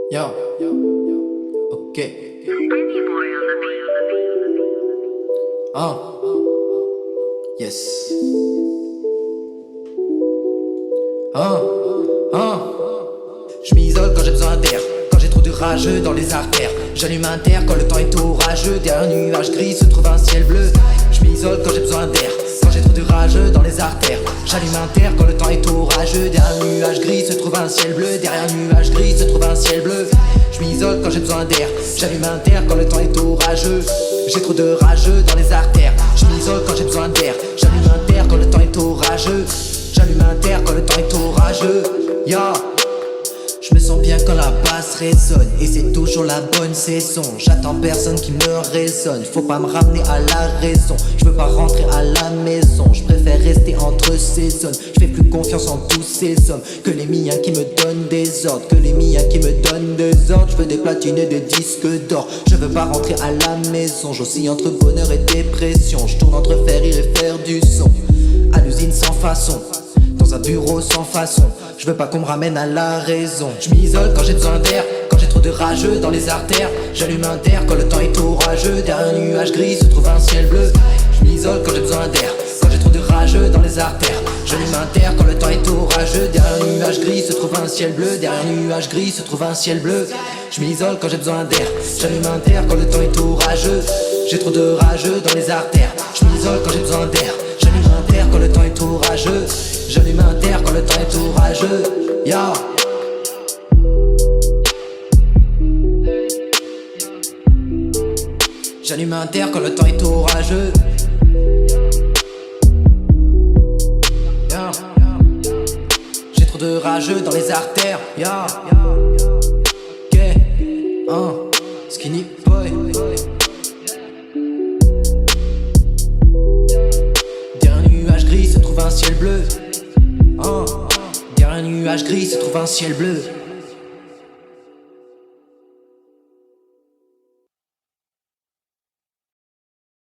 Yo, ok. Yes. Je m'isole quand j'ai besoin d'air, quand j'ai trop de rageux dans les artères. J'allume un terre quand le temps est orageux. Derrière un nuage gris se trouve un ciel bleu. Je m'isole quand j'ai besoin d'air, quand j'ai trop de rageux dans les artères. J'allume un terre quand le temps est orageux. Derrière un nuage gris se trouve un ciel bleu. Derrière un nuage gris se trouve un ciel bleu. Je m'isole quand j'ai besoin d'air, j'allume un terre quand le temps est orageux. J'ai trop de rageux dans les artères. Je m'isole quand j'ai besoin d'air, j'allume un terre quand le temps est orageux. J'allume un terre quand le temps est orageux. Ya. Je me sens bien quand la basse résonne, et c'est toujours la bonne saison. J'attends personne qui me raisonne, faut pas me ramener à la raison. Je veux pas rentrer à la maison, je préfère rester entre ces zones. Je fais plus confiance en tous ces hommes, que les miens qui me donnent des ordres, que les miens qui me donnent des ordres. Je veux des platines et des disques d'or, je veux pas rentrer à la maison. J'oscille entre bonheur et dépression, je tourne entre faire rire et faire du son. À l'usine sans façon, dans un bureau sans façon, je veux pas qu'on me ramène à la raison. Je m'isole quand j'ai besoin d'air, quand j'ai trop de rageux dans les artères. J'allume un terre quand le temps est orageux. Derrière un nuage gris se trouve un ciel bleu. Je m'isole quand j'ai besoin d'air, quand j'ai trop de rageux dans les artères. J'allume un terre quand le temps est orageux. Derrière un nuage gris se trouve un ciel bleu. Derrière un nuage gris se trouve un ciel bleu. Je m'isole quand j'ai besoin d'air, j'allume un terre quand le temps est orageux. J'ai trop de rageux dans les artères. Je m'isole quand j'ai besoin d'air, j'allume un terre quand le temps est orageux. J'allume un terre quand le temps est orageux. Ya. J'allume un terre quand le temps est orageux. Ya. J'ai trop de rageux dans les artères. Ya. Ok. Skinny boy. Derrière un nuage gris se trouve un ciel bleu. Derrière un nuage gris se trouve un ciel bleu.